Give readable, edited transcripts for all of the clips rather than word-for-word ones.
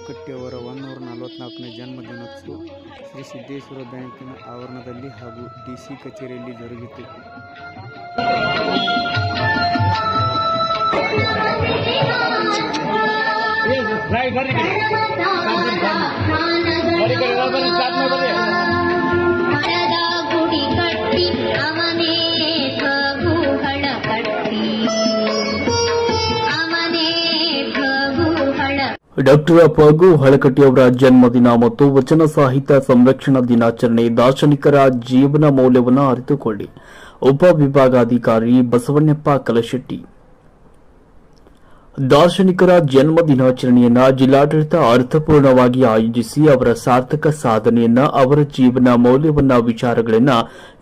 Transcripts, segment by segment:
ಹೊಳಕಟ್ಟಿ ಅವರ 144ನೇ ಜನ್ಮದಿನೋತ್ಸವ ಶ್ರೀ ಸಿದ್ದೇಶ್ವರ ಬ್ಯಾಂಕಿನ ಆವರಣದಲ್ಲಿ ಹಾಗೂ ಡಿಸಿ ಕಚೇರಿಯಲ್ಲಿ ಜರುಗಿತು. ಡಾಕ್ಟರ್ ಪಗು ಹಳಕಟ್ಟಿ ಅವರ ಜನ್ಮದಿನ ಮತ್ತು ವಚನ ಸಾಹಿತ್ಯ ಸಂರಕ್ಷಣಾ ದಿನಾಚರಣೆ. ದಾರ್ಶನಿಕರ ಜೀವನ ಮೌಲ್ಯವನ್ನು ಅರಿತುಕೊಳ್ಳಿ. ಉಪವಿಭಾಗಾಧಿಕಾರಿ ಬಸವಣ್ಣಪ್ಪ ಕಲಶೆಟ್ಟಿ. ದಾರ್ಶನಿಕರ ಜನ್ಮ ದಿನಾಚರಣೆಯನ್ನ ಜಿಲ್ಲಾಡಳಿತ ಅರ್ಥಪೂರ್ಣವಾಗಿ ಆಯೋಜಿಸಿ ಅವರ ಸಾರ್ಥಕ ಸಾಧನೆಯನ್ನ, ಅವರ ಜೀವನ ಮೌಲ್ಯವನ್ನ, ವಿಚಾರಗಳನ್ನ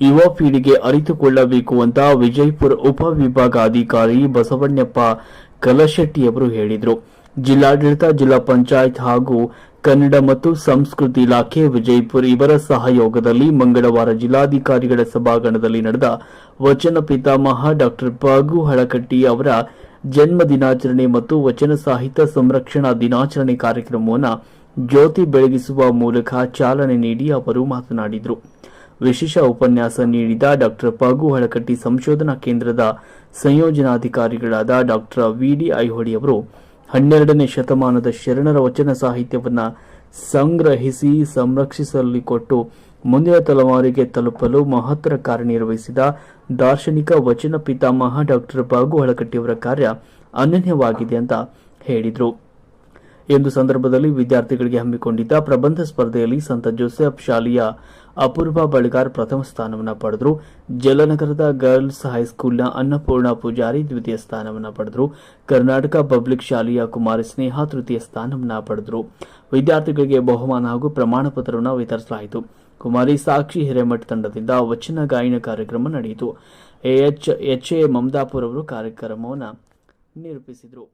ಯುವ ಪೀಳಿಗೆ ಅರಿತುಕೊಳ್ಳಬೇಕು ಅಂತ ವಿಜಯಪುರ ಉಪವಿಭಾಗಾಧಿಕಾರಿ ಬಸವಣ್ಣಪ್ಪ ಕಲಶೆಟ್ಟಿ ಅವರು ಹೇಳಿದರು. ಜಿಲ್ಲಾಡಳಿತ, ಜಿಲ್ಲಾ ಪಂಚಾಯತ್ ಹಾಗೂ ಕನ್ನಡ ಮತ್ತು ಸಂಸ್ಕೃತಿ ಇಲಾಖೆ ವಿಜಯಪುರ ಇವರ ಸಹಯೋಗದಲ್ಲಿ ಮಂಗಳವಾರ ಜಿಲ್ಲಾಧಿಕಾರಿಗಳ ಸಭಾಂಗಣದಲ್ಲಿ ನಡೆದ ವಚನ ಪಿತಾಮಹ ಡಾಕ್ಟರ್ ಪಗು ಹಳಕಟ್ಟಿ ಅವರ ಜನ್ಮ ದಿನಾಚರಣೆ ಮತ್ತು ವಚನ ಸಾಹಿತ್ಯ ಸಂರಕ್ಷಣಾ ದಿನಾಚರಣೆ ಕಾರ್ಯಕ್ರಮವನ್ನು ಜ್ಯೋತಿ ಬೆಳಗಿಸುವ ಮೂಲಕ ಚಾಲನೆ ನೀಡಿ ಅವರು ಮಾತನಾಡಿದರು. ವಿಶೇಷ ಉಪನ್ಯಾಸ ನೀಡಿದ ಡಾಕ್ಟರ್ ಪಗು ಹಳಕಟ್ಟಿ ಸಂಶೋಧನಾ ಕೇಂದ್ರದ ಸಂಯೋಜನಾಧಿಕಾರಿಗಳಾದ ಡಾಕ್ಟರ್ ವಿಡಿ ಐಹೊಳಿ ಅವರು 12ನೇ ಶತಮಾನದ ಶರಣರ ವಚನ ಸಾಹಿತ್ಯವನ್ನು ಸಂಗ್ರಹಿಸಿ ಸಂರಕ್ಷಿಸಲು ಕೊಟ್ಟು ಮುಂದಿನ ತಲೆಮಾರಿಗೆ ತಲುಪಲು ಮಹತ್ತರ ಕಾರ್ಯನಿರ್ವಹಿಸಿದ ದಾರ್ಶನಿಕ ವಚನ ಪಿತಾಮಹ ಡಾಕ್ಟರ್ ಪಗು ಹಳಕಟ್ಟಿಯವರ ಕಾರ್ಯ ಅನನ್ಯವಾಗಿದೆ ಅಂತ ಹೇಳಿದರು. ಎಂದು ಸಂದರ್ಭದಲ್ಲಿ ವಿದ್ಯಾರ್ಥಿಗಳಿಗೆ ಹಮ್ಮಿಕೊಂಡಿದ್ದ ಪ್ರಬಂಧ ಸ್ಪರ್ಧೆಯಲ್ಲಿ ಸಂತ ಜೋಸೆಫ್ ಶಾಲೆಯ ಅಪೂರ್ವ ಬಳಿಗಾರ್ ಪ್ರಥಮ ಸ್ಥಾನವನ್ನು ಪಡೆದರು. ಜಲನಗರದ ಗರ್ಲ್ಸ್ ಹೈಸ್ಕೂಲ್ನ ಅನ್ನಪೂರ್ಣ ಪೂಜಾರಿ ದ್ವಿತೀಯ ಸ್ಥಾನವನ್ನು ಪಡೆದರು. ಕರ್ನಾಟಕ ಪಬ್ಲಿಕ್ ಶಾಲೆಯ ಕುಮಾರಿ ಸ್ನೇಹ ತೃತೀಯ ಸ್ಥಾನವನ್ನು ಪಡೆದರು. ವಿದ್ಯಾರ್ಥಿಗಳಿಗೆ ಬಹುಮಾನ ಹಾಗೂ ಪ್ರಮಾಣ ಪತ್ರವನ್ನು ವಿತರಿಸಲಾಯಿತು. ಕುಮಾರಿ ಸಾಕ್ಷಿ ಹಿರೇಮಠ ತಂಡದಿಂದ ವಚನ ಗಾಯನ ಕಾರ್ಯಕ್ರಮ ನಡೆಯಿತು. ಎಚ್ ಎ ಮಮದಾಪುರ್ ಅವರು ಕಾರ್ಯಕ್ರಮವನ್ನು ನಿರೂಪಿಸಿದರು.